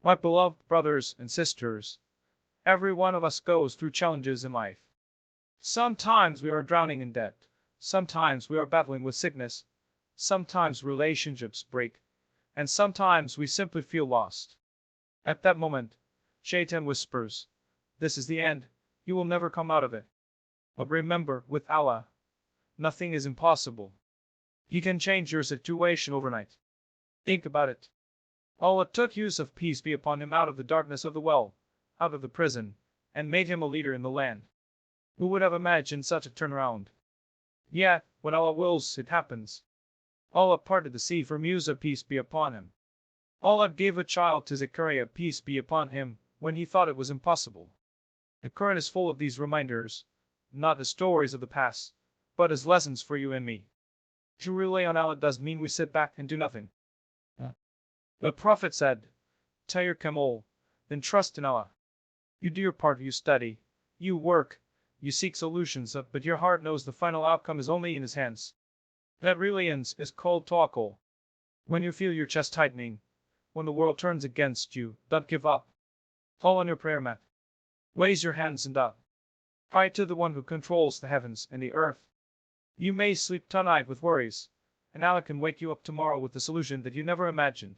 My beloved brothers and sisters, every one of us goes through challenges in life. Sometimes we are drowning in debt. Sometimes we are battling with sickness. Sometimes relationships break. And sometimes we simply feel lost. At that moment, Shaitan whispers, "This is the end. You will never come out of it." But remember, with Allah, nothing is impossible. He can change your situation overnight. Think about it. Allah took Yusuf, peace be upon him, out of the darkness of the well, out of the prison, and made him a leader in the land. Who would have imagined such a turnaround? Yet, when Allah wills, it happens. Allah parted the sea from Yusuf, peace be upon him. Allah gave a child to Zechariah, peace be upon him, when he thought it was impossible. The Quran is full of these reminders, not as stories of the past, but as lessons for you and me. To rely on Allah does mean we sit back and do nothing. The Prophet said, "Tell your camel, then trust in Allah. You do your part, you study, you work, you seek solutions, but your heart knows the final outcome is only in His hands." That reliance is called Tawakkul. When you feel your chest tightening, when the world turns against you, don't give up. Fall on your prayer mat. Raise your hands and up. Cry to the one who controls the heavens and the earth. You may sleep tonight with worries, and Allah can wake you up tomorrow with the solution that you never imagined.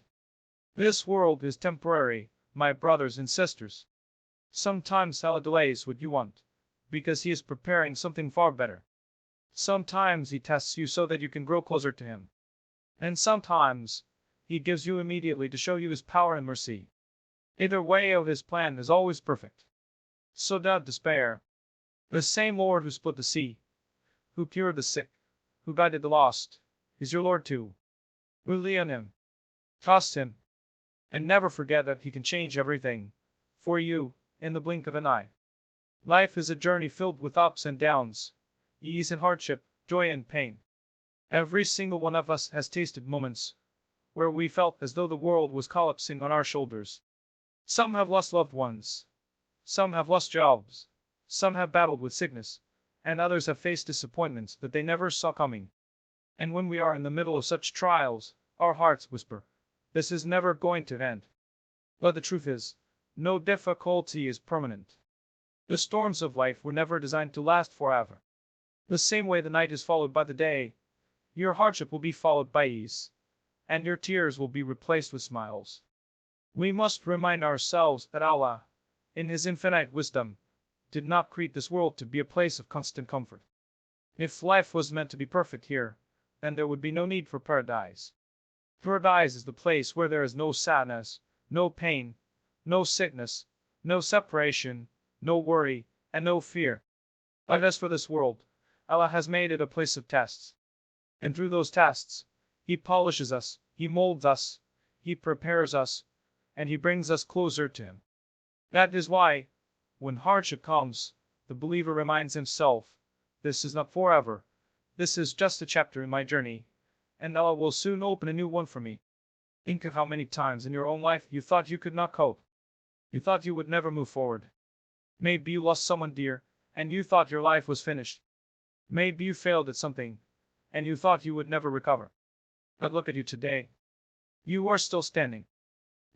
This world is temporary, my brothers and sisters. Sometimes Allah delays what you want, because He is preparing something far better. Sometimes He tests you so that you can grow closer to Him. And sometimes He gives you immediately to show you His power and mercy. Either way, of His plan is always perfect. So don't despair. The same Lord who split the sea, who cured the sick, who guided the lost, is your Lord too. Rely on Him. Trust Him. And never forget that He can change everything for you in the blink of an eye. Life is a journey filled with ups and downs, ease and hardship, joy and pain. Every single one of us has tasted moments where we felt as though the world was collapsing on our shoulders. Some have lost loved ones. Some have lost jobs. Some have battled with sickness. And others have faced disappointments that they never saw coming. And when we are in the middle of such trials, our hearts whisper, "This is never going to end." But the truth is, no difficulty is permanent. The storms of life were never designed to last forever. The same way the night is followed by the day, your hardship will be followed by ease, and your tears will be replaced with smiles. We must remind ourselves that Allah, in His infinite wisdom, did not create this world to be a place of constant comfort. If life was meant to be perfect here, then there would be no need for paradise. Paradise is the place where there is no sadness, no pain, no sickness, no separation, no worry, and no fear. But as for this world, Allah has made it a place of tests. And through those tests, He polishes us, He molds us, He prepares us, and He brings us closer to Him. That is why, when hardship comes, the believer reminds himself, "This is not forever. This is just a chapter in my journey, and Allah will soon open a new one for me." Think of how many times in your own life you thought you could not cope. You thought you would never move forward. Maybe you lost someone dear, and you thought your life was finished. Maybe you failed at something, and you thought you would never recover. But look at you today. You are still standing.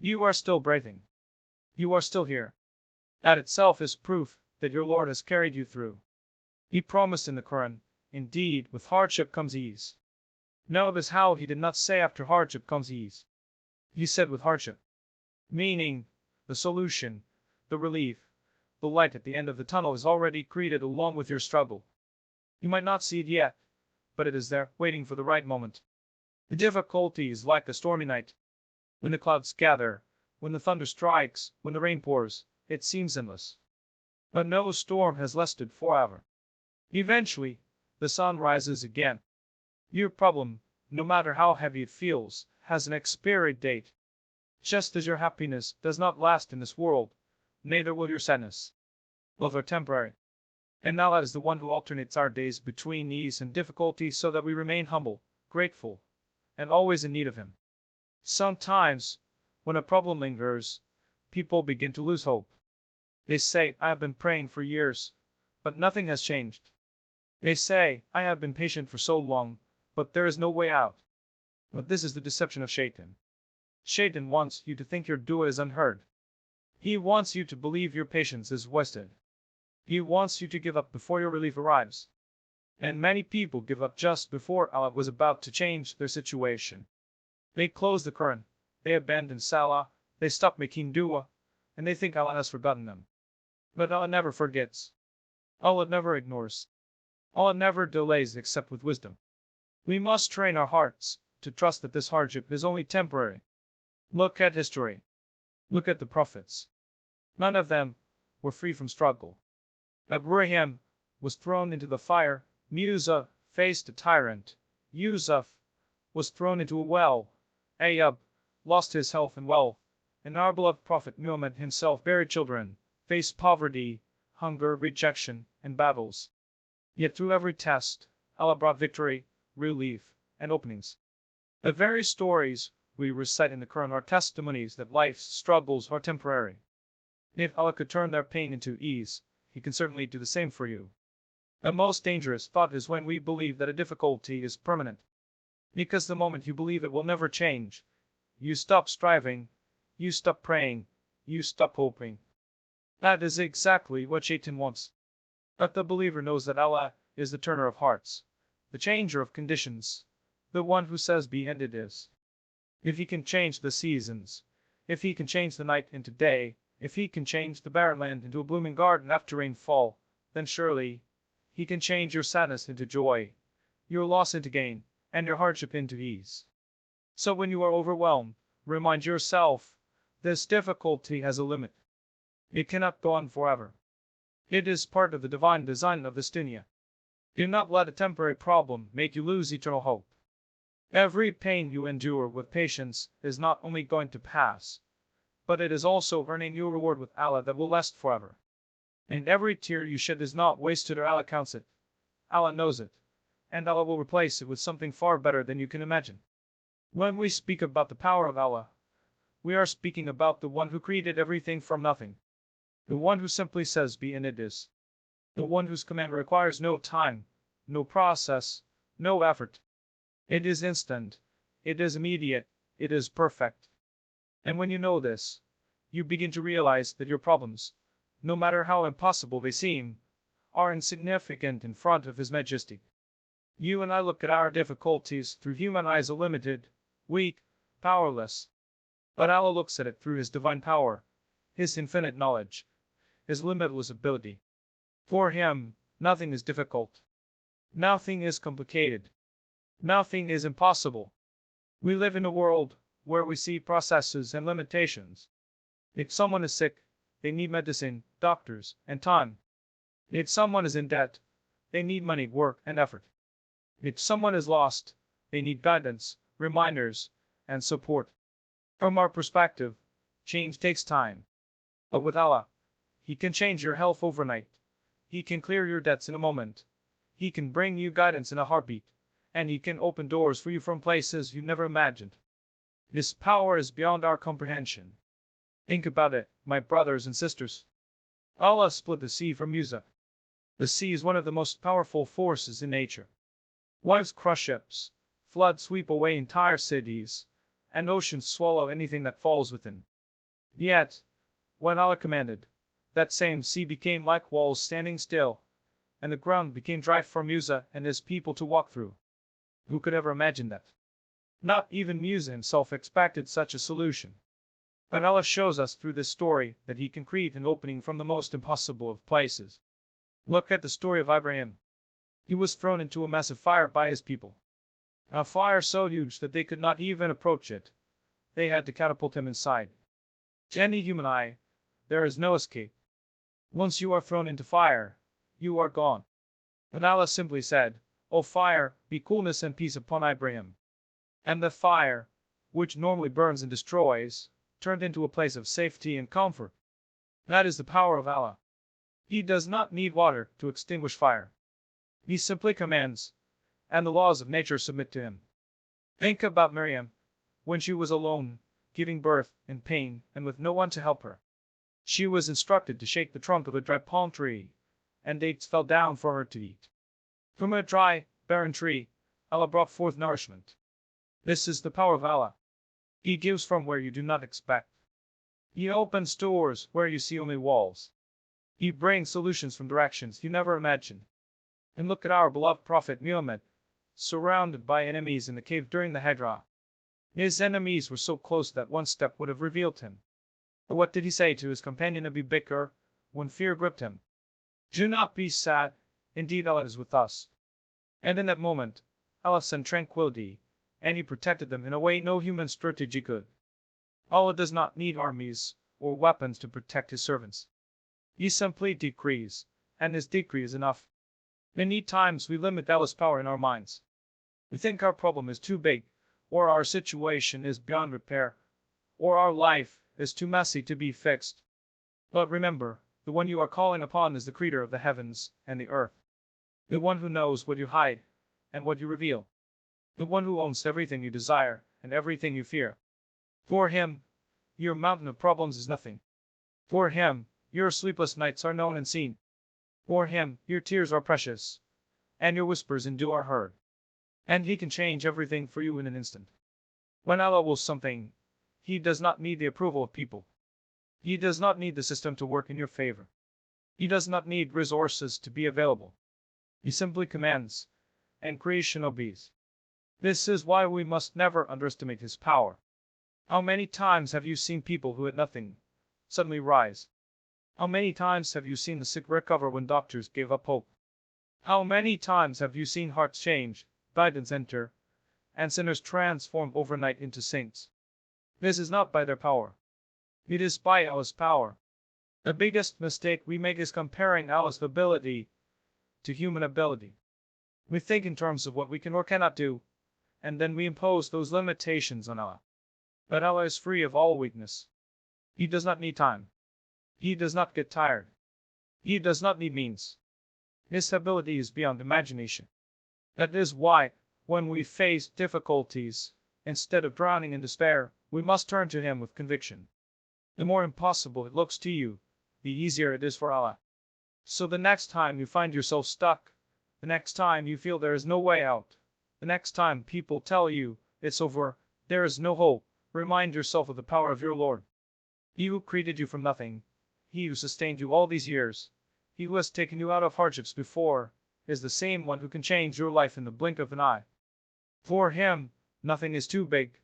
You are still breathing. You are still here. That itself is proof that your Lord has carried you through. He promised in the Quran, "Indeed, with hardship comes ease." Notice how He did not say after hardship comes ease. He said with hardship. Meaning, the solution, the relief, the light at the end of the tunnel is already created along with your struggle. You might not see it yet, but it is there, waiting for the right moment. The difficulty is like a stormy night. When the clouds gather, when the thunder strikes, when the rain pours, it seems endless. But no storm has lasted forever. Eventually, the sun rises again. Your problem, no matter how heavy it feels, has an expiry date. Just as your happiness does not last in this world, neither will your sadness. Both are temporary. And Allah is the one who alternates our days between ease and difficulty so that we remain humble, grateful, and always in need of Him. Sometimes, when a problem lingers, people begin to lose hope. They say, "I have been praying for years, but nothing has changed." They say, "I have been patient for so long, but there is no way out." But this is the deception of Shaitan. Shaitan wants you to think your dua is unheard. He wants you to believe your patience is wasted. He wants you to give up before your relief arrives. And many people give up just before Allah was about to change their situation. They close the Quran, they abandon Salah, they stop making dua, and they think Allah has forgotten them. But Allah never forgets. Allah never ignores. Allah never delays except with wisdom. We must train our hearts to trust that this hardship is only temporary. Look at history. Look at the prophets. None of them were free from struggle. Abraham was thrown into the fire. Musa faced a tyrant. Yusuf was thrown into a well. Ayub lost his health and wealth. And our beloved Prophet Muhammad himself buried children, faced poverty, hunger, rejection, and battles. Yet through every test, Allah brought victory, relief, and openings. The very stories we recite in the Quran are testimonies that life's struggles are temporary. If Allah could turn their pain into ease, He can certainly do the same for you. The most dangerous thought is when we believe that a difficulty is permanent. Because the moment you believe it will never change, you stop striving, you stop praying, you stop hoping. That is exactly what Shaitan wants. But the believer knows that Allah is the turner of hearts, the changer of conditions, the one who says be and it is. If He can change the seasons, if He can change the night into day, if He can change the barren land into a blooming garden after rainfall, then surely He can change your sadness into joy, your loss into gain, and your hardship into ease. So when you are overwhelmed, remind yourself, this difficulty has a limit. It cannot go on forever. It is part of the divine design of this dunya. Do not let a temporary problem make you lose eternal hope. Every pain you endure with patience is not only going to pass, but it is also earning you a reward with Allah that will last forever. And every tear you shed is not wasted, or Allah counts it. Allah knows it, and Allah will replace it with something far better than you can imagine. When we speak about the power of Allah, we are speaking about the one who created everything from nothing. The one who simply says be and it is. The one whose command requires no time, no process, no effort. It is instant, it is immediate, it is perfect. And when you know this, you begin to realize that your problems, no matter how impossible they seem, are insignificant in front of His majesty. You and I look at our difficulties through human eyes, are limited, weak, powerless. But Allah looks at it through His divine power, His infinite knowledge, His limitless ability. For Him, nothing is difficult. Nothing is complicated. Nothing is impossible. We live in a world where we see processes and limitations. If someone is sick, they need medicine, doctors, and time. If someone is in debt, they need money, work, and effort. If someone is lost, they need guidance, reminders, and support. From our perspective, change takes time. But with Allah, He can change your health overnight. He can clear your debts in a moment. He can bring you guidance in a heartbeat. And He can open doors for you from places you never imagined. His power is beyond our comprehension. Think about it, my brothers and sisters. Allah split the sea from Musa. The sea is one of the most powerful forces in nature. Waves crush ships, floods sweep away entire cities, and oceans swallow anything that falls within. Yet, when Allah commanded, that same sea became like walls standing still, and the ground became dry for Musa and his people to walk through. Who could ever imagine that? Not even Musa himself expected such a solution. But Allah shows us through this story that He can create an opening from the most impossible of places. Look at the story of Abraham. He was thrown into a massive fire by his people. A fire so huge that they could not even approach it. They had to catapult him inside. To any human eye, there is no escape. Once you are thrown into fire, you are gone. But Allah simply said, O fire, be coolness and peace upon Abraham. And the fire, which normally burns and destroys, turned into a place of safety and comfort. That is the power of Allah. He does not need water to extinguish fire. He simply commands, and the laws of nature submit to Him. Think about Miriam, when she was alone, giving birth, in pain, and with no one to help her. She was instructed to shake the trunk of a dry palm tree, and dates fell down for her to eat. From a dry, barren tree, Allah brought forth nourishment. This is the power of Allah. He gives from where you do not expect. He opens doors where you see only walls. He brings solutions from directions you never imagined. And look at our beloved Prophet Muhammad, surrounded by enemies in the cave during the Hijrah. His enemies were so close that one step would have revealed him. But what did he say to his companion Abu Bakr when fear gripped him? Do not be sad, indeed Allah is with us. And in that moment, Allah sent tranquility, and He protected them in a way no human strategy could. Allah does not need armies or weapons to protect His servants. He simply decrees, and His decree is enough. Many times we limit Allah's power in our minds. We think our problem is too big, or our situation is beyond repair, or our life is too messy to be fixed. But remember, the one you are calling upon is the Creator of the heavens and the earth. The one who knows what you hide and what you reveal. The one who owns everything you desire and everything you fear. For Him, your mountain of problems is nothing. For Him, your sleepless nights are known and seen. For Him, your tears are precious, and your whispers in dew are heard. And He can change everything for you in an instant. When Allah wills something, He does not need the approval of people. He does not need the system to work in your favor. He does not need resources to be available. He simply commands, and creation obeys. This is why we must never underestimate His power. How many times have you seen people who had nothing suddenly rise? How many times have you seen the sick recover when doctors gave up hope? How many times have you seen hearts change, guidance enter, and sinners transform overnight into saints? This is not by their power. It is by Allah's power. The biggest mistake we make is comparing Allah's ability to human ability. We think in terms of what we can or cannot do, and then we impose those limitations on Allah. But Allah is free of all weakness. He does not need time. He does not get tired. He does not need means. His ability is beyond imagination. That is why, when we face difficulties, instead of drowning in despair, we must turn to Him with conviction. The more impossible it looks to you, the easier it is for Allah. So the next time you find yourself stuck, the next time you feel there is no way out, the next time people tell you it's over, there is no hope, remind yourself of the power of your Lord. He who created you from nothing, He who sustained you all these years, He who has taken you out of hardships before, is the same one who can change your life in the blink of an eye. For Him, nothing is too big,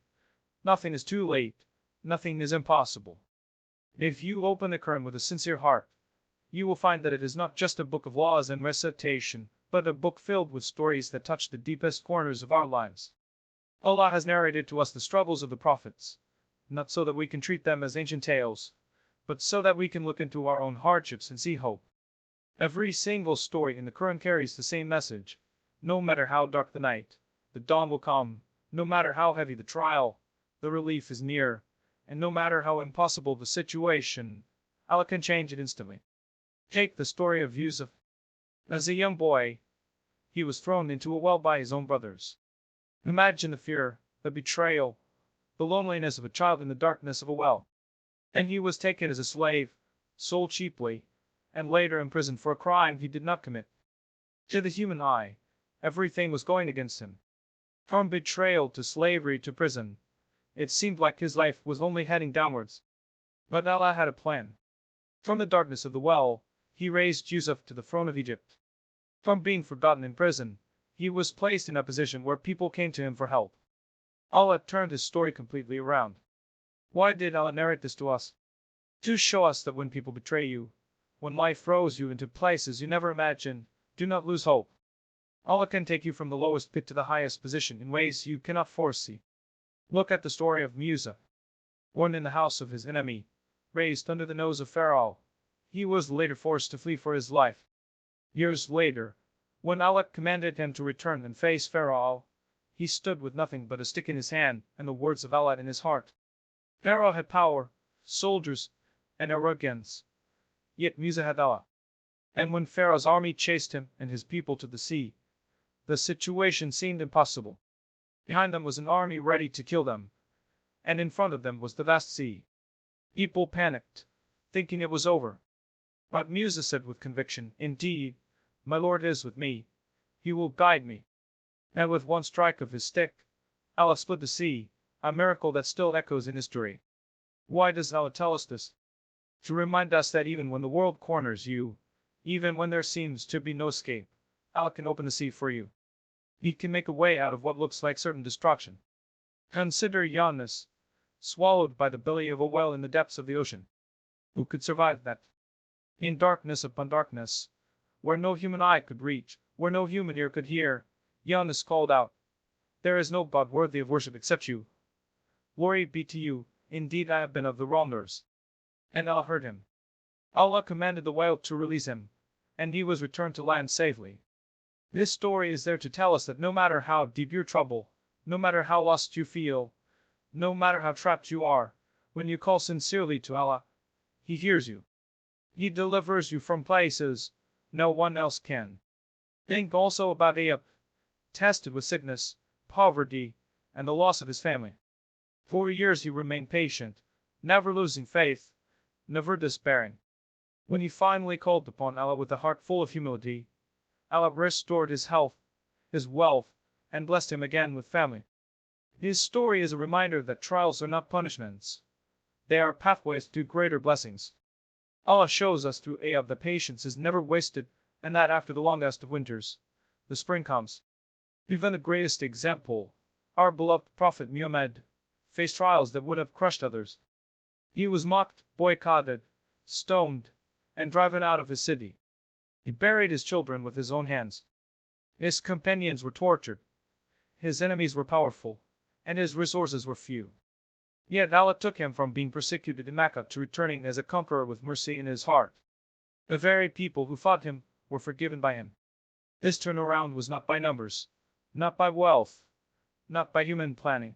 nothing is too late, nothing is impossible. If you open the Quran with a sincere heart, you will find that it is not just a book of laws and recitation, but a book filled with stories that touch the deepest corners of our lives. Allah has narrated to us the struggles of the prophets, not so that we can treat them as ancient tales, but so that we can look into our own hardships and see hope. Every single story in the Quran carries the same message. No matter how dark the night, the dawn will come. No matter how heavy the trial, the relief is near. And no matter how impossible the situation, Allah can change it instantly. Take the story of Yusuf. As a young boy, he was thrown into a well by his own brothers. Imagine the fear, the betrayal, the loneliness of a child in the darkness of a well. And he was taken as a slave, sold cheaply, and later imprisoned for a crime he did not commit. To the human eye, everything was going against him. From betrayal to slavery to prison, it seemed like his life was only heading downwards. But Allah had a plan. From the darkness of the well, He raised Yusuf to the throne of Egypt. From being forgotten in prison, he was placed in a position where people came to him for help. Allah turned his story completely around. Why did Allah narrate this to us? To show us that when people betray you, when life throws you into places you never imagined, do not lose hope. Allah can take you from the lowest pit to the highest position in ways you cannot foresee. Look at the story of Musa. Born in the house of his enemy, raised under the nose of Pharaoh, he was later forced to flee for his life. Years later, when Allah commanded him to return and face Pharaoh, he stood with nothing but a stick in his hand and the words of Allah in his heart. Pharaoh had power, soldiers, and arrogance. Yet Musa had Allah. And when Pharaoh's army chased him and his people to the sea, the situation seemed impossible. Behind them was an army ready to kill them, and in front of them was the vast sea. People panicked, thinking it was over. But Musa said with conviction, "Indeed, my Lord is with me. He will guide me." And with one strike of his stick, Allah split the sea, a miracle that still echoes in history. Why does Allah tell us this? To remind us that even when the world corners you, even when there seems to be no escape, Allah can open the sea for you. He can make a way out of what looks like certain destruction. Consider Yunus, swallowed by the belly of a whale in the depths of the ocean. Who could survive that? In darkness upon darkness, where no human eye could reach, where no human ear could hear, Yunus called out, "There is no God worthy of worship except you. Glory be to you, indeed I have been of the wrongdoers." And Allah heard him. Allah commanded the whale to release him, and he was returned to land safely. This story is there to tell us that no matter how deep your trouble, no matter how lost you feel, no matter how trapped you are, when you call sincerely to Allah, He hears you. He delivers you from places no one else can. Think also about Ayub, tested with sickness, poverty, and the loss of his family. For years he remained patient, never losing faith, never despairing. When he finally called upon Allah with a heart full of humility, Allah restored his health, his wealth, and blessed him again with family. His story is a reminder that trials are not punishments. They are pathways to greater blessings. Allah shows us through Ayub that patience is never wasted, and that after the longest of winters, the spring comes. Even the greatest example, our beloved Prophet Muhammad, faced trials that would have crushed others. He was mocked, boycotted, stoned, and driven out of his city. He buried his children with his own hands. His companions were tortured. His enemies were powerful, and his resources were few. Yet Allah took him from being persecuted in Mecca to returning as a conqueror with mercy in his heart. The very people who fought him were forgiven by him. This turnaround was not by numbers, not by wealth, not by human planning.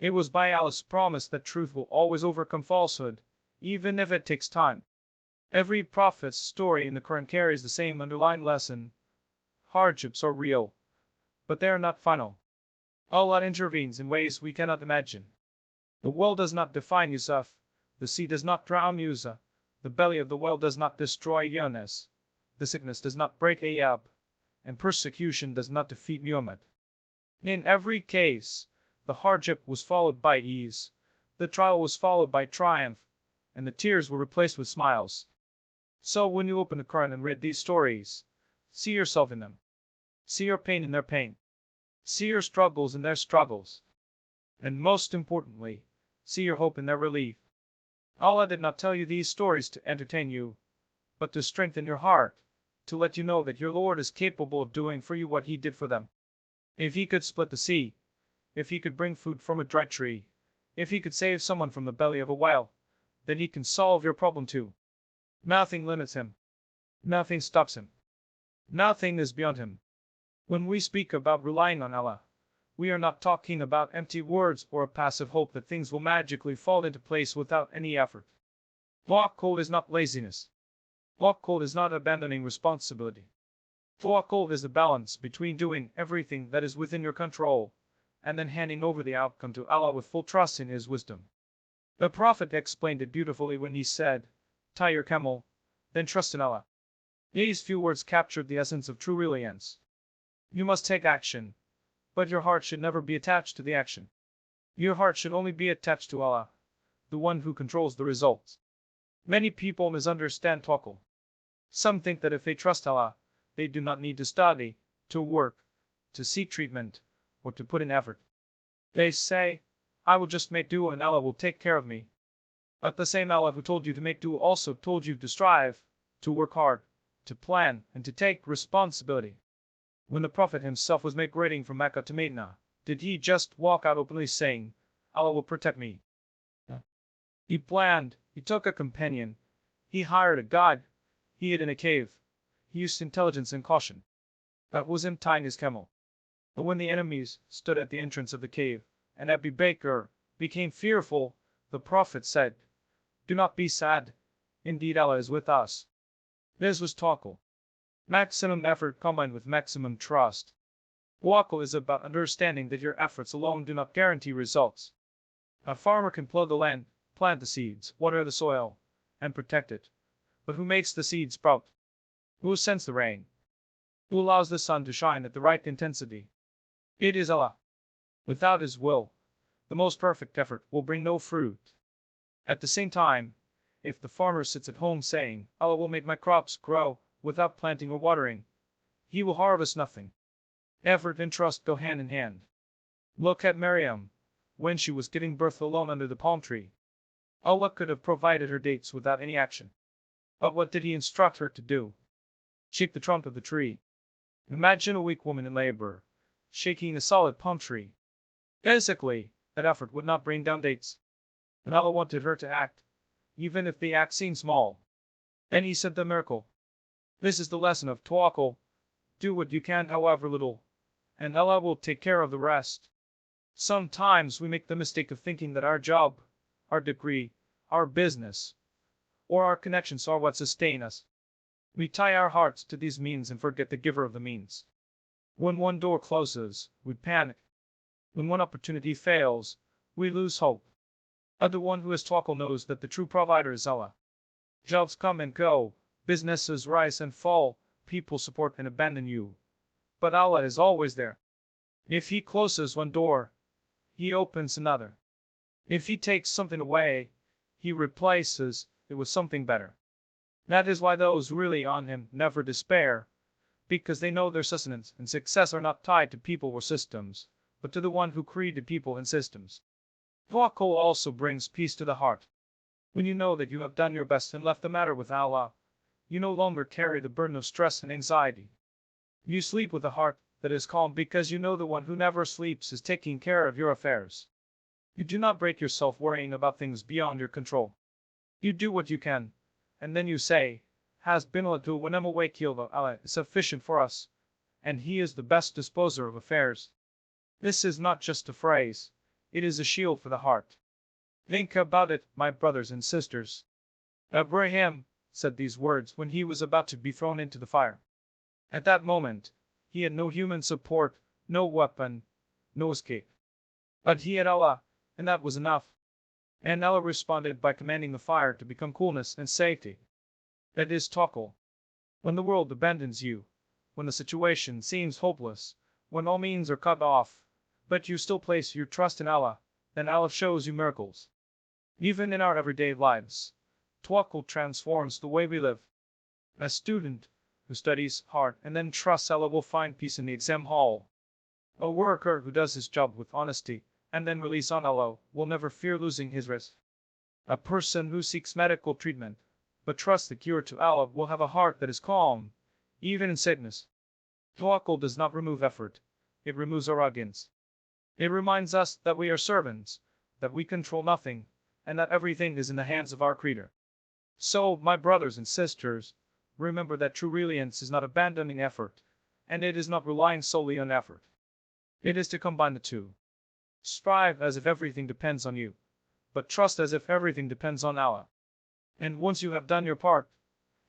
It was by Allah's promise that truth will always overcome falsehood, even if it takes time. Every prophet's story in the Quran carries the same underlying lesson. Hardships are real, but they are not final. Allah intervenes in ways we cannot imagine. The well does not define Yusuf, the sea does not drown Musa, the belly of the whale does not destroy Yunus, the sickness does not break Ayub, and persecution does not defeat Muhammad. In every case, the hardship was followed by ease, the trial was followed by triumph, and the tears were replaced with smiles. So when you open the Quran and read these stories, see yourself in them. See your pain in their pain. See your struggles in their struggles. And most importantly, see your hope in their relief. Allah did not tell you these stories to entertain you, but to strengthen your heart, to let you know that your Lord is capable of doing for you what He did for them. If He could split the sea, if He could bring food from a dry tree, if He could save someone from the belly of a whale, then He can solve your problem too. Nothing limits Him. Nothing stops Him. Nothing is beyond Him. When we speak about relying on Allah, we are not talking about empty words or a passive hope that things will magically fall into place without any effort. Tawakkul is not laziness. Tawakkul is not abandoning responsibility. Tawakkul is the balance between doing everything that is within your control and then handing over the outcome to Allah with full trust in His wisdom. The Prophet explained it beautifully when he said, "Tie your camel, then trust in Allah." These few words captured the essence of true reliance. You must take action, but your heart should never be attached to the action. Your heart should only be attached to Allah, the one who controls the results. Many people misunderstand tawakkul. Some think that if they trust Allah, they do not need to study, to work, to seek treatment, or to put in effort. They say, "I will just make dua and Allah will take care of me." But the same Allah who told you to make dua also told you to strive, to work hard, to plan, and to take responsibility. When the Prophet himself was migrating from Mecca to Medina, did he just walk out openly saying, "Allah will protect me"? He planned, he took a companion, he hired a guide, he hid in a cave, he used intelligence and caution. That was him tying his camel. But when the enemies stood at the entrance of the cave, and Abu Bakr became fearful, the Prophet said, "Do not be sad, indeed Allah is with us." This was tawakkul. Maximum effort combined with maximum trust. Tawakkul is about understanding that your efforts alone do not guarantee results. A farmer can plow the land, plant the seeds, water the soil, and protect it. But who makes the seeds sprout? Who sends the rain? Who allows the sun to shine at the right intensity? It is Allah. Without His will, The most perfect effort will bring no fruit. At the same time, if the farmer sits at home saying, Allah will make my crops grow, without planting or watering, he will harvest nothing. Effort and trust go hand in hand. Look at Maryam, when she was giving birth alone under the palm tree. Allah could have provided her dates without any action. But what did he instruct her to do? Shake the trunk of the tree. Imagine a weak woman in labor, shaking a solid palm tree. Physically, that effort would not bring down dates. And Allah wanted her to act, even if the act seemed small. And he said the miracle. This is the lesson of Tawakkul. Do what you can, however little, and Allah will take care of the rest. Sometimes we make the mistake of thinking that our job, our degree, our business, or our connections are what sustain us. We tie our hearts to these means and forget the giver of the means. When one door closes, we panic. When one opportunity fails, we lose hope. But the one who has Tawakkul knows that the true provider is Allah. Jobs come and go, businesses rise and fall, people support and abandon you. But Allah is always there. If He closes one door, He opens another. If He takes something away, He replaces it with something better. That is why those who rely on Him never despair, because they know their sustenance and success are not tied to people or systems, but to the one who created people and systems. Tawakkul also brings peace to the heart. When you know that you have done your best and left the matter with Allah, you no longer carry the burden of stress and anxiety. You sleep with a heart that is calm because you know the one who never sleeps is taking care of your affairs. You do not break yourself worrying about things beyond your control. You do what you can, and then you say, Hasbunallah wa ni'mal wakeel, Allah is sufficient for us, and He is the best disposer of affairs. This is not just a phrase, it is a shield for the heart. Think about it, my brothers and sisters. Abraham said these words when he was about to be thrown into the fire. At that moment, he had no human support, no weapon, no escape. But he had Allah, and that was enough. And Allah responded by commanding the fire to become coolness and safety. That is Tawakkul. When the world abandons you, when the situation seems hopeless, when all means are cut off, but you still place your trust in Allah, then Allah shows you miracles. Even in our everyday lives, Tawakkul transforms the way we live. A student who studies hard and then trusts Allah will find peace in the exam hall. A worker who does his job with honesty and then relies on Allah will never fear losing his rest. A person who seeks medical treatment but trusts the cure to Allah will have a heart that is calm, even in sickness. Tawakkul does not remove effort, it removes arrogance. It reminds us that we are servants, that we control nothing, and that everything is in the hands of our Creator. So, my brothers and sisters, remember that true reliance is not abandoning effort, and it is not relying solely on effort. It is to combine the two. Strive as if everything depends on you, but trust as if everything depends on Allah. And once you have done your part,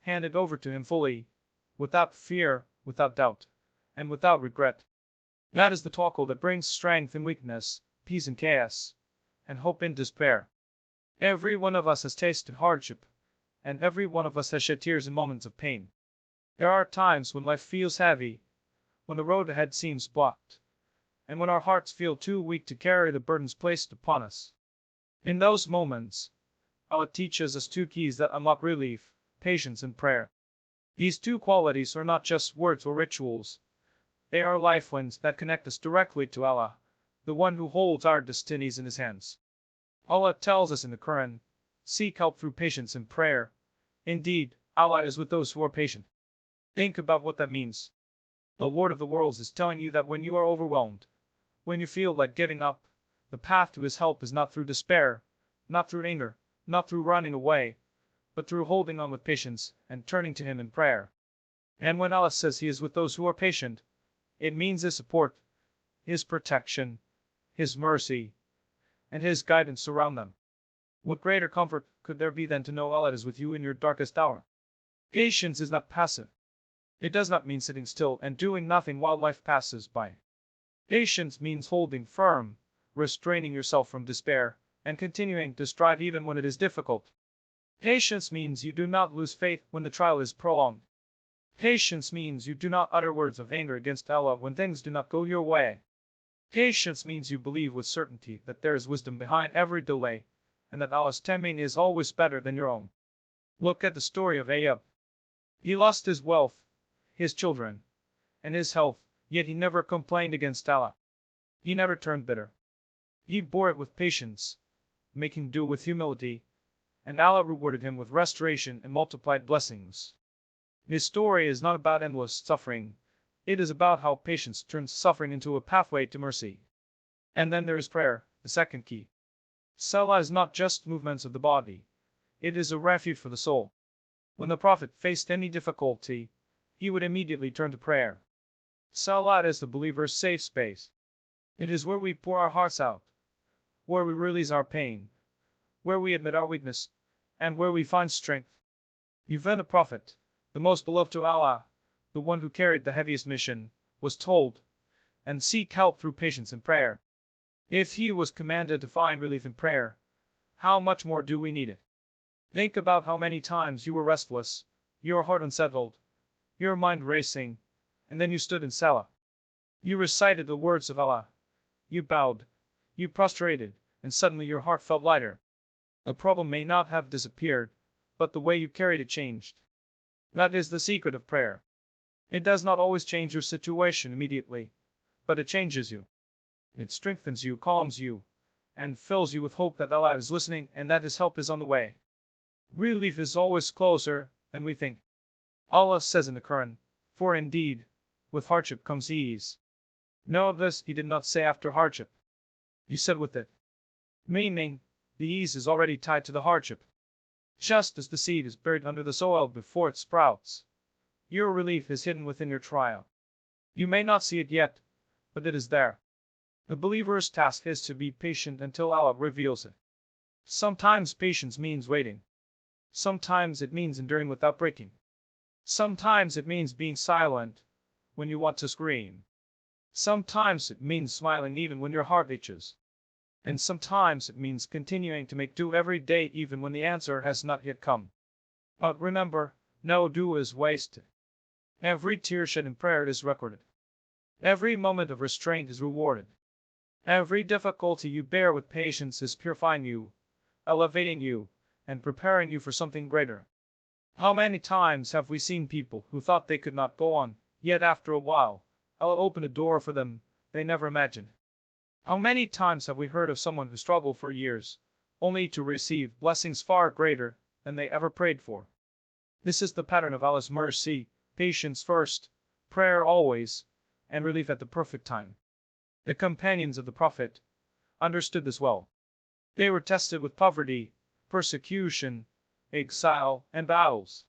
hand it over to Him fully, without fear, without doubt, and without regret. That is the Tawakkul that brings strength in weakness, peace in chaos, and hope in despair. Every one of us has tasted hardship, and every one of us has shed tears in moments of pain. There are times when life feels heavy, when the road ahead seems blocked, and when our hearts feel too weak to carry the burdens placed upon us. In those moments, Allah teaches us two keys that unlock relief, patience and prayer. These two qualities are not just words or rituals. They are lifelines that connect us directly to Allah, the one who holds our destinies in His hands. Allah tells us in the Quran, seek help through patience and prayer. Indeed, Allah is with those who are patient. Think about what that means. The Lord of the worlds is telling you that when you are overwhelmed, when you feel like giving up, the path to His help is not through despair, not through anger, not through running away, but through holding on with patience and turning to Him in prayer. And when Allah says He is with those who are patient, it means His support, His protection, His mercy, and His guidance surround them. What greater comfort could there be than to know Allah is with you in your darkest hour? Patience is not passive. It does not mean sitting still and doing nothing while life passes by. Patience means holding firm, restraining yourself from despair, and continuing to strive even when it is difficult. Patience means you do not lose faith when the trial is prolonged. Patience means you do not utter words of anger against Allah when things do not go your way. Patience means you believe with certainty that there is wisdom behind every delay, and that Allah's timing is always better than your own. Look at the story of Ayub. He lost his wealth, his children, and his health, yet he never complained against Allah. He never turned bitter. He bore it with patience, making do with humility, and Allah rewarded him with restoration and multiplied blessings. His story is not about endless suffering, it is about how patience turns suffering into a pathway to mercy. And then there is prayer, the second key. Salah is not just movements of the body, it is a refuge for the soul. When the Prophet faced any difficulty, he would immediately turn to prayer. Salat is the believer's safe space. It is where we pour our hearts out, where we release our pain, where we admit our weakness, and where we find strength. Even the Prophet, the most beloved to Allah, the one who carried the heaviest mission, was told, and seek help through patience and prayer. If he was commanded to find relief in prayer, how much more do we need it? Think about how many times you were restless, your heart unsettled, your mind racing, and then you stood in Salah. You recited the words of Allah. You bowed, you prostrated, and suddenly your heart felt lighter. A problem may not have disappeared, but the way you carried it changed. That is the secret of prayer. It does not always change your situation immediately, but it changes you. It strengthens you, calms you, and fills you with hope that Allah is listening and that His help is on the way. Relief is always closer than we think. Allah says in the Quran, "For indeed, with hardship comes ease." Know this, He did not say after hardship. He said with it. Meaning, the ease is already tied to the hardship. Just as the seed is buried under the soil before it sprouts, your relief is hidden within your trial. You may not see it yet, but it is there. The believer's task is to be patient until Allah reveals it. Sometimes patience means waiting. Sometimes it means enduring without breaking. Sometimes it means being silent when you want to scream. Sometimes it means smiling even when your heart itches. And sometimes it means continuing to make do every day even when the answer has not yet come. But remember, no do is wasted. Every tear shed in prayer is recorded. Every moment of restraint is rewarded. Every difficulty you bear with patience is purifying you, elevating you, and preparing you for something greater. How many times have we seen people who thought they could not go on, yet after a while, Allah opened a door for them they never imagined? How many times have we heard of someone who struggled for years, only to receive blessings far greater than they ever prayed for? This is the pattern of Allah's mercy: patience first, prayer always, and relief at the perfect time. The companions of the Prophet understood this well. They were tested with poverty, persecution, exile, and battles.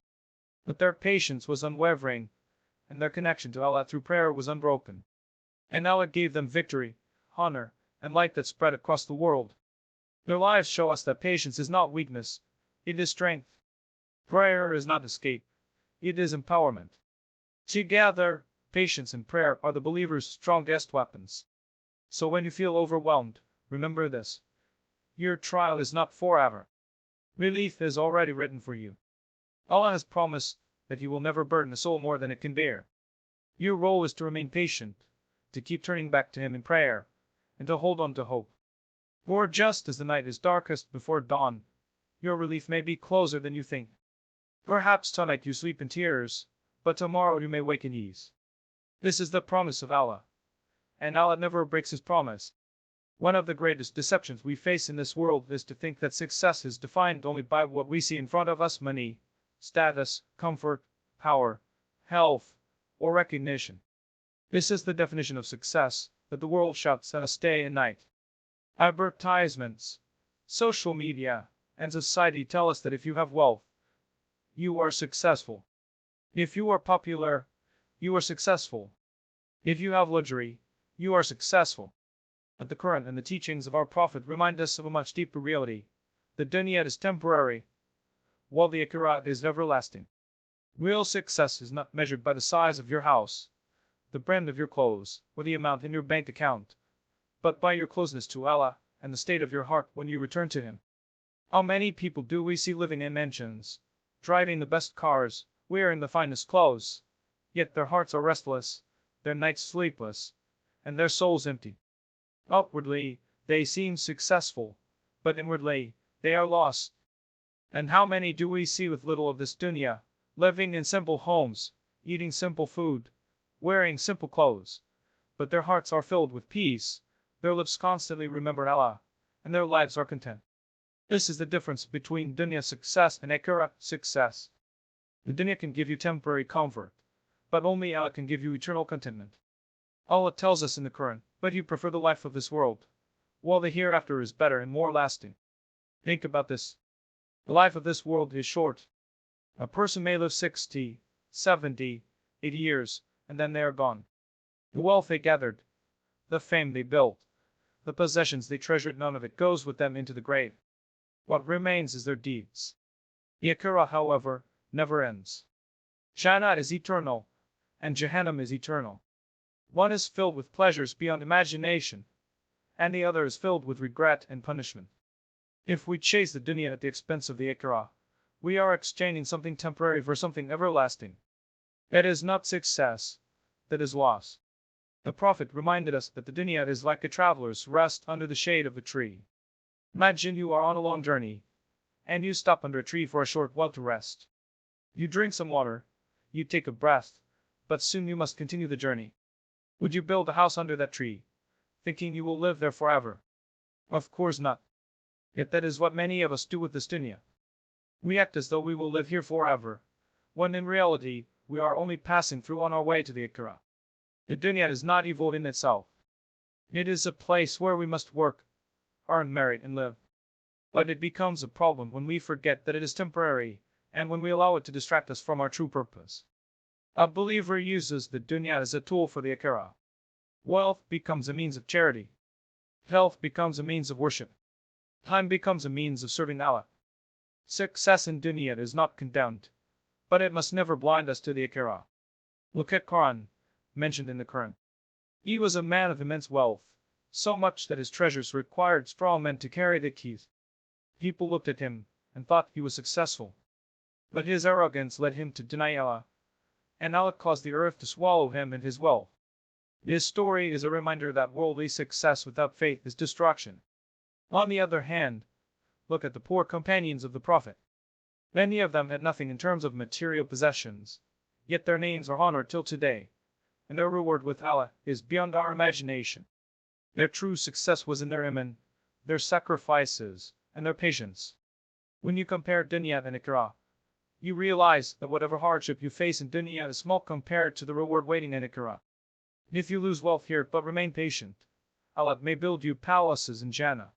But their patience was unwavering, and their connection to Allah through prayer was unbroken. And Allah gave them victory, honor, and light that spread across the world. Their lives show us that patience is not weakness, it is strength. Prayer is not escape, it is empowerment. Together, patience and prayer are the believer's strongest weapons. So when you feel overwhelmed, remember this: your trial is not forever. Relief is already written for you. Allah has promised that He will never burden a soul more than it can bear. Your role is to remain patient, to keep turning back to Him in prayer, and to hold on to hope. For just as the night is darkest before dawn, your relief may be closer than you think. Perhaps tonight you sleep in tears, but tomorrow you may wake in ease. This is the promise of Allah, and Allah never breaks His promise. One of the greatest deceptions we face in this world is to think that success is defined only by what we see in front of us: money, status, comfort, power, health, or recognition. This is the definition of success that the world shouts at us day and night. Advertisements, social media, and society tell us that if you have wealth, you are successful. If you are popular, you are successful. If you have luxury, you are successful. But the Quran and the teachings of our Prophet remind us of a much deeper reality. The dunya is temporary, while the akhirat is everlasting. Real success is not measured by the size of your house, the brand of your clothes, or the amount in your bank account, but by your closeness to Allah and the state of your heart when you return to Him. How many people do we see living in mansions, driving the best cars, wearing the finest clothes, yet their hearts are restless, their nights sleepless, and their souls empty? Outwardly, they seem successful, but inwardly, they are lost. And how many do we see with little of this dunya, living in simple homes, eating simple food, wearing simple clothes, but their hearts are filled with peace, their lips constantly remember Allah, and their lives are content. This is the difference between dunya success and akhirah success. The dunya can give you temporary comfort, but only Allah can give you eternal contentment. Allah tells us in the Quran, but you prefer the life of this world, while the hereafter is better and more lasting. Think about this. The life of this world is short. A person may live 60, 70, 80 years, and then they are gone. The wealth they gathered, the fame they built, the possessions they treasured, none of it goes with them into the grave. What remains is their deeds. The akhirah, however, never ends. Jannah is eternal, and Jahannam is eternal. One is filled with pleasures beyond imagination, and the other is filled with regret and punishment. If we chase the dunya at the expense of the akhirah, we are exchanging something temporary for something everlasting. That is not success, that is loss. The Prophet reminded us that the dunya is like a traveler's rest under the shade of a tree. Imagine you are on a long journey, and you stop under a tree for a short while to rest. You drink some water, you take a breath, but soon you must continue the journey. Would you build a house under that tree, thinking you will live there forever? Of course not. Yet that is what many of us do with this dunya. We act as though we will live here forever, when in reality, we are only passing through on our way to the akhirah. The dunya is not evil in itself. It is a place where we must work, earn merit, and live. But it becomes a problem when we forget that it is temporary, and when we allow it to distract us from our true purpose. A believer uses the dunya as a tool for the akhirah. Wealth becomes a means of charity. Health becomes a means of worship. Time becomes a means of serving Allah. Success in dunya is not condemned, but it must never blind us to the akhirah. Look at Quran, mentioned in the Quran. He was a man of immense wealth, so much that his treasures required strong men to carry the keys. People looked at him and thought he was successful. But his arrogance led him to deny Allah, and Allah caused the earth to swallow him and his wealth. This story is a reminder that worldly success without faith is destruction. On the other hand, look at the poor companions of the Prophet. Many of them had nothing in terms of material possessions, yet their names are honored till today, and their reward with Allah is beyond our imagination. Their true success was in their iman, their sacrifices, and their patience. When you compare dunya and akhirah, you realize that whatever hardship you face in dunya is small compared to the reward waiting in akhirah. If you lose wealth here but remain patient, Allah may build you palaces in Jannah.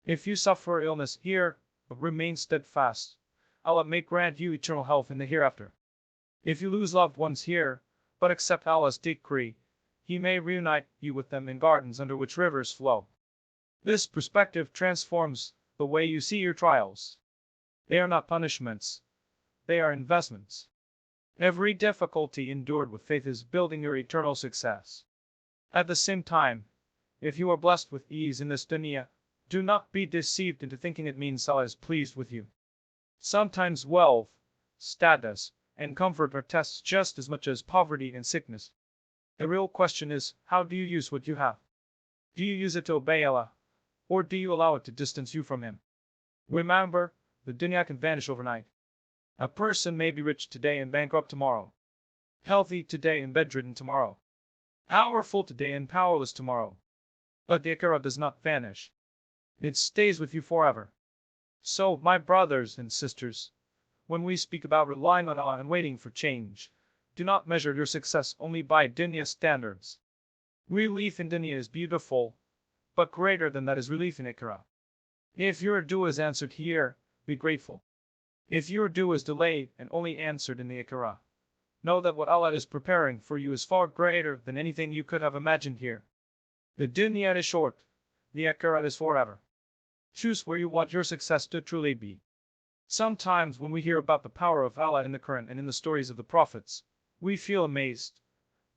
If you suffer illness here but remain steadfast, Allah may grant you eternal health in the hereafter. If you lose loved ones here, but accept Allah's decree, He may reunite you with them in gardens under which rivers flow. This perspective transforms the way you see your trials. They are not punishments, they are investments. Every difficulty endured with faith is building your eternal success. At the same time, if you are blessed with ease in this dunya, do not be deceived into thinking it means Allah is pleased with you. Sometimes wealth, status, and comfort are tests just as much as poverty and sickness. The real question is, how do you use what you have? Do you use it to obey Allah, or do you allow it to distance you from Him? Remember, the dunya can vanish overnight. A person may be rich today and bankrupt tomorrow. Healthy today and bedridden tomorrow. Powerful today and powerless tomorrow. But the akhirah does not vanish. It stays with you forever. So, my brothers and sisters, when we speak about relying on Allah and waiting for change, do not measure your success only by dunya standards. Relief in dunya is beautiful, but greater than that is relief in akhirah. If your dua is answered here, be grateful. If your dua is delayed and only answered in the akhirah, know that what Allah is preparing for you is far greater than anything you could have imagined here. The dunya is short, the akhirah is forever. Choose where you want your success to truly be. Sometimes when we hear about the power of Allah in the Quran and in the stories of the prophets, we feel amazed.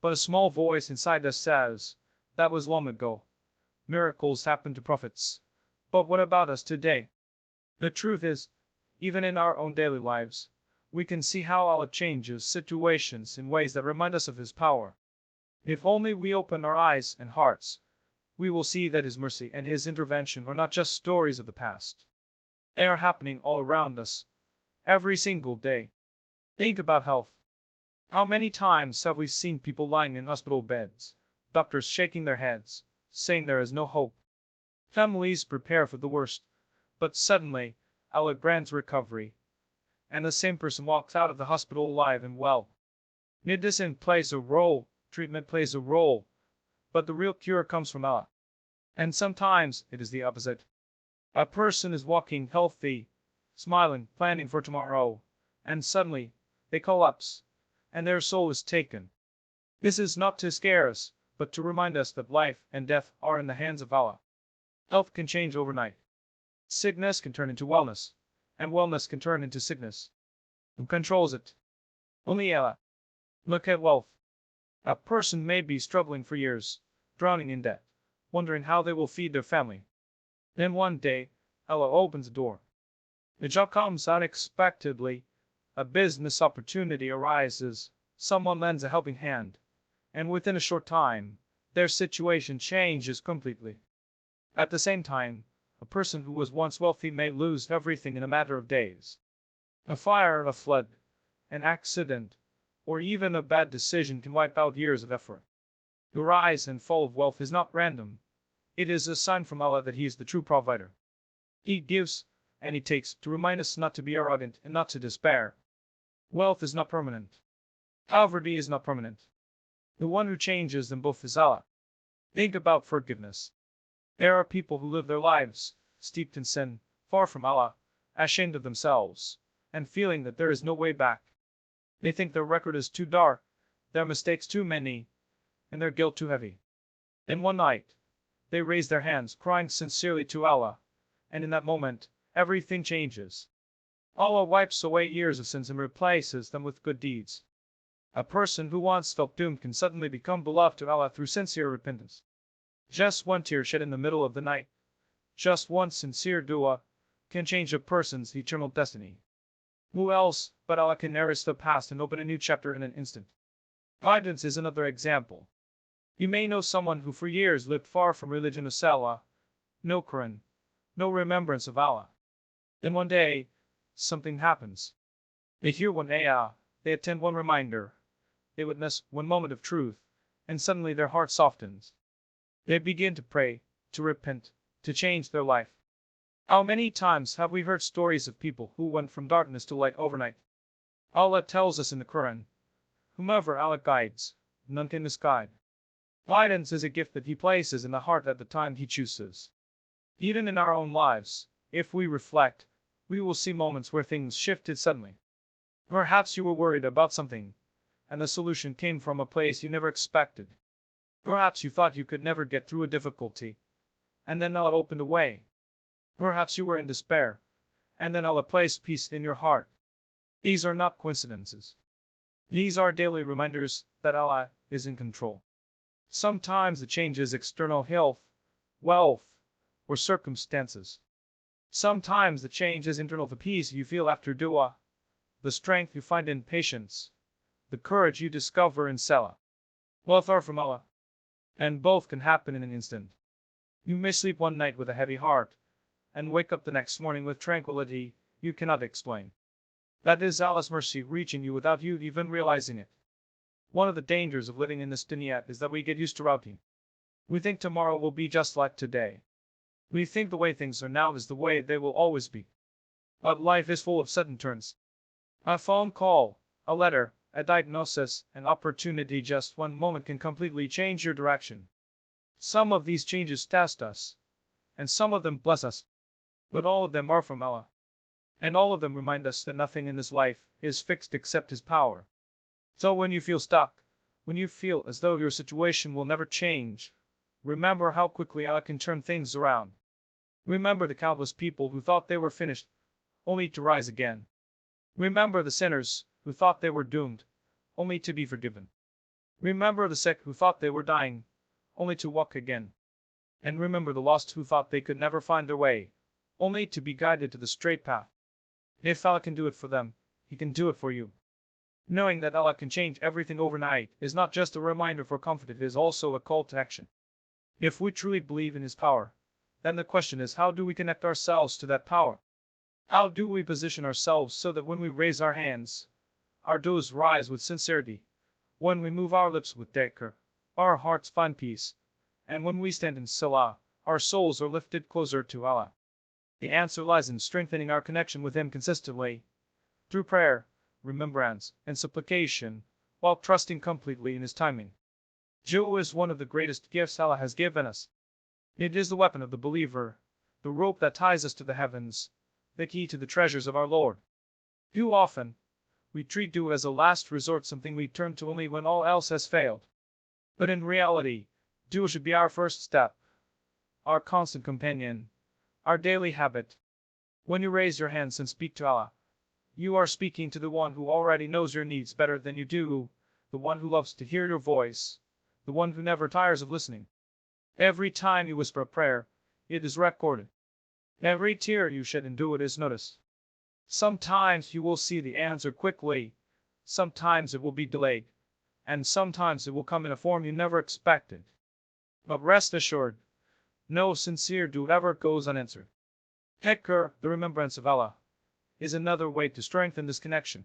But a small voice inside us says, that was long ago. Miracles happened to prophets. But what about us today? The truth is, even in our own daily lives, we can see how Allah changes situations in ways that remind us of His power. If only we open our eyes and hearts, we will see that His mercy and His intervention are not just stories of the past. They are happening all around us, every single day. Think about health. How many times have we seen people lying in hospital beds, doctors shaking their heads, saying there is no hope? Families prepare for the worst, but suddenly, Allah grants recovery, and the same person walks out of the hospital alive and well. Medicine plays a role, treatment plays a role, but the real cure comes from Allah. And sometimes it is the opposite. A person is walking healthy, smiling, planning for tomorrow, and suddenly they collapse, and their soul is taken. This is not to scare us, but to remind us that life and death are in the hands of Allah. Health can change overnight. Sickness can turn into wellness, and wellness can turn into sickness. Who controls it? Only Allah. Look at wealth. A person may be struggling for years, drowning in debt, wondering how they will feed their family. Then one day, Allah opens a door. The job comes unexpectedly, a business opportunity arises, someone lends a helping hand, and within a short time, their situation changes completely. At the same time, a person who was once wealthy may lose everything in a matter of days. A fire, a flood, an accident, or even a bad decision can wipe out years of effort. The rise and fall of wealth is not random. It is a sign from Allah that He is the true provider. He gives, and He takes, to remind us not to be arrogant and not to despair. Wealth is not permanent. Poverty is not permanent. The one who changes them both is Allah. Think about forgiveness. There are people who live their lives, steeped in sin, far from Allah, ashamed of themselves, and feeling that there is no way back. They think their record is too dark, their mistakes too many, and their guilt too heavy. Then one night, they raise their hands, crying sincerely to Allah, and in that moment, everything changes. Allah wipes away years of sins and replaces them with good deeds. A person who once felt doomed can suddenly become beloved to Allah through sincere repentance. Just one tear shed in the middle of the night, just one sincere dua, can change a person's eternal destiny. Who else but Allah can erase the past and open a new chapter in an instant? Guidance is another example. You may know someone who for years lived far from religion of Salah, no Quran, no remembrance of Allah. Then one day, something happens. They hear one ayah, they attend one reminder, they witness one moment of truth, and suddenly their heart softens. They begin to pray, to repent, to change their life. How many times have we heard stories of people who went from darkness to light overnight? Allah tells us in the Quran, whomever Allah guides, none can misguide. Guidance is a gift that He places in the heart at the time He chooses. Even in our own lives, if we reflect, we will see moments where things shifted suddenly. Perhaps you were worried about something, and the solution came from a place you never expected. Perhaps you thought you could never get through a difficulty, and then Allah opened a way. Perhaps you were in despair, and then Allah placed peace in your heart. These are not coincidences. These are daily reminders that Allah is in control. Sometimes the change is external health, wealth, or circumstances. Sometimes the change is internal, the peace you feel after dua, the strength you find in patience, the courage you discover in salah. Both are from Allah, and both can happen in an instant. You may sleep one night with a heavy heart, and wake up the next morning with tranquility you cannot explain. That is Allah's mercy reaching you without you even realizing it. One of the dangers of living in this dunya is that we get used to routine. We think tomorrow will be just like today. We think the way things are now is the way they will always be. But life is full of sudden turns. A phone call, a letter, a diagnosis, an opportunity, just one moment can completely change your direction. Some of these changes test us, and some of them bless us. But all of them are from Allah. And all of them remind us that nothing in this life is fixed except His power. So when you feel stuck, when you feel as though your situation will never change, remember how quickly Allah can turn things around. Remember the countless people who thought they were finished, only to rise again. Remember the sinners who thought they were doomed, only to be forgiven. Remember the sick who thought they were dying, only to walk again. And remember the lost who thought they could never find their way, only to be guided to the straight path. If Allah can do it for them, He can do it for you. Knowing that Allah can change everything overnight is not just a reminder for comfort, it is also a call to action. If we truly believe in His power, then the question is, how do we connect ourselves to that power? How do we position ourselves so that when we raise our hands, our doors rise with sincerity, when we move our lips with dhikr, our hearts find peace, and when we stand in salah, our souls are lifted closer to Allah? The answer lies in strengthening our connection with Him consistently, through prayer, remembrance, and supplication, while trusting completely in His timing. Dua is one of the greatest gifts Allah has given us. It is the weapon of the believer, the rope that ties us to the heavens, the key to the treasures of our Lord. Too often, we treat dua as a last resort, something we turn to only when all else has failed. But in reality, dua should be our first step, our constant companion, our daily habit. When you raise your hands and speak to Allah, you are speaking to the one who already knows your needs better than you do, the one who loves to hear your voice, the one who never tires of listening. Every time you whisper a prayer, it is recorded. Every tear you shed in dua is noticed. Sometimes you will see the answer quickly, sometimes it will be delayed, and sometimes it will come in a form you never expected. But rest assured, no sincere dua ever goes unanswered. Dhikr, the remembrance of Allah, is another way to strengthen this connection.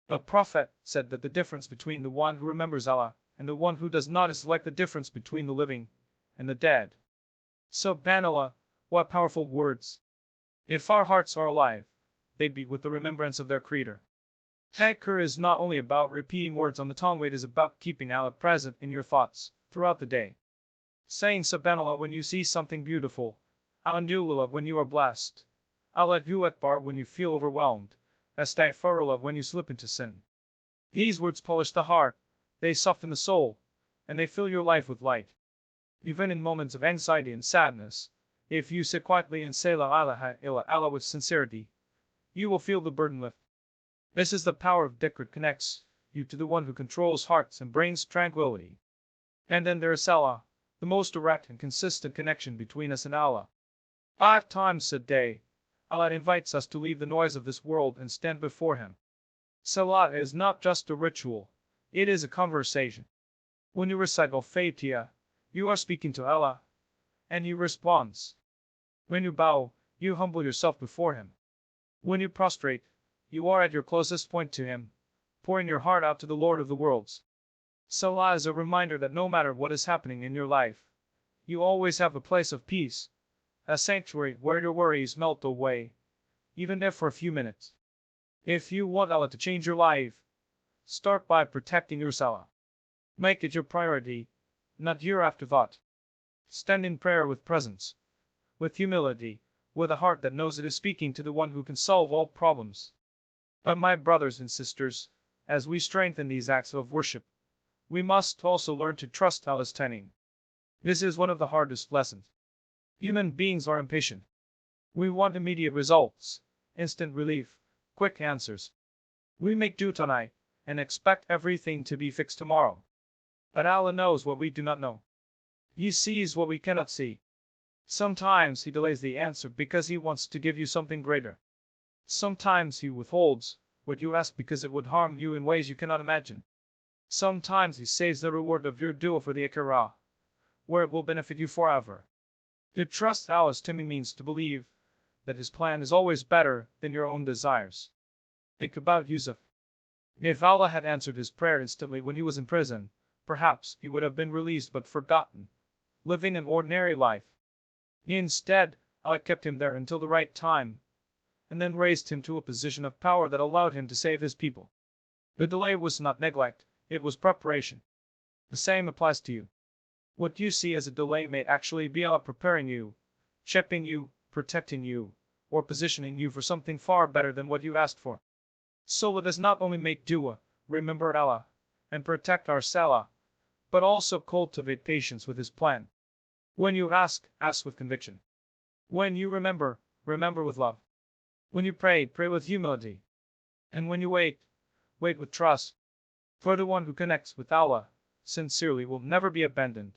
A prophet said that the difference between the one who remembers Allah and the one who does not is like the difference between the living and the dead. Subhanallah, what powerful words! If our hearts are alive, they beat with the remembrance of their Creator. Dhikr is not only about repeating words on the tongue, it is about keeping Allah present in your thoughts throughout the day. Saying Subhanallah when you see something beautiful, Alhamdulillah when you are blessed, Allahu Akbar when you feel overwhelmed, Astaghfirullah when you slip into sin. These words polish the heart, they soften the soul, and they fill your life with light. Even in moments of anxiety and sadness, if you sit quietly and say La ilaha illa Allah with sincerity, you will feel the burden lift. This is the power of dhikr. It connects you to the one who controls hearts and brings tranquility. And then there is Allah, the most direct and consistent connection between us and Allah. 5 times a day, Allah invites us to leave the noise of this world and stand before Him. Salat is not just a ritual, it is a conversation. When you recite Al-Fatiha, you are speaking to Allah, and He responds. When you bow, you humble yourself before Him. When you prostrate, you are at your closest point to Him, pouring your heart out to the Lord of the worlds. Salah is a reminder that no matter what is happening in your life, you always have a place of peace, a sanctuary where your worries melt away, even if for a few minutes. If you want Allah to change your life, start by protecting your salah. Make it your priority, not your afterthought. Stand in prayer with presence, with humility, with a heart that knows it is speaking to the one who can solve all problems. But my brothers and sisters, as we strengthen these acts of worship, we must also learn to trust Allah's timing. This is one of the hardest lessons. Human beings are impatient. We want immediate results, instant relief, quick answers. We make do tonight and expect everything to be fixed tomorrow. But Allah knows what we do not know. He sees what we cannot see. Sometimes He delays the answer because He wants to give you something greater. Sometimes He withholds what you ask because it would harm you in ways you cannot imagine. Sometimes He saves the reward of your dua for the akhirah, where it will benefit you forever. To trust Allah's timing means to believe that His plan is always better than your own desires. Think about Yusuf. If Allah had answered his prayer instantly when he was in prison, perhaps he would have been released but forgotten, living an ordinary life. Instead, Allah kept him there until the right time, and then raised him to a position of power that allowed him to save his people. The delay was not neglect, it was preparation. The same applies to you. What you see as a delay may actually be Allah preparing you, shaping you, protecting you, or positioning you for something far better than what you asked for. So let us not only make dua, remember Allah, and protect our salah, but also cultivate patience with His plan. When you ask, ask with conviction. When you remember, remember with love. When you pray, pray with humility. And when you wait, wait with trust. For the one who connects with Allah sincerely will never be abandoned,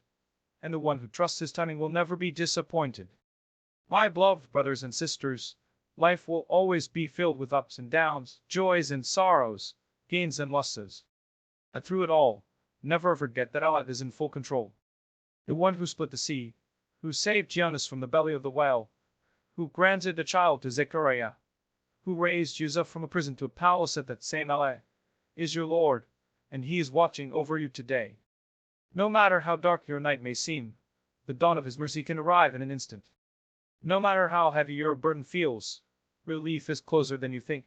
and the one who trusts His timing will never be disappointed. My beloved brothers and sisters, life will always be filled with ups and downs, joys and sorrows, gains and losses. And through it all, never forget that Allah is in full control. The one who split the sea, who saved Jonas from the belly of the whale, who granted a child to Zechariah, who raised Yusuf from a prison to a palace at that same Allah, is your Lord, and He is watching over you today. No matter how dark your night may seem, the dawn of His mercy can arrive in an instant. No matter how heavy your burden feels, relief is closer than you think.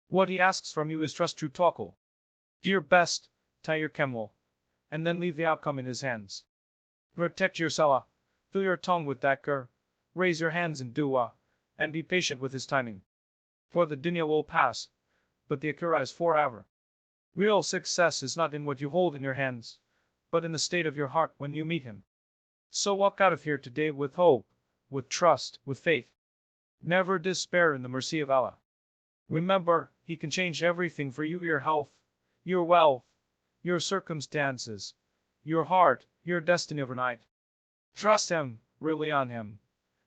What He asks from you is trust through Tawakkul. Do your best, tie your camel, and then leave the outcome in His hands. Protect your salah, fill your tongue with dhikr, raise your hands in dua, and be patient with His timing. For the dunya will pass, but the akhirah is forever. Real success is not in what you hold in your hands, but in the state of your heart when you meet Him. So walk out of here today with hope, with trust, with faith. Never despair in the mercy of Allah. Remember, He can change everything for you: your health, your wealth, your circumstances, your heart, your destiny overnight. Trust Him, rely on Him,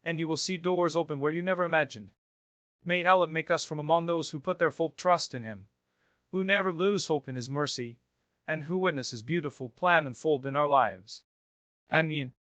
and you will see doors open where you never imagined. May Allah make us from among those who put their full trust in Him, who never lose hope in His mercy, and who witness His beautiful plan unfold in our lives. Ameen.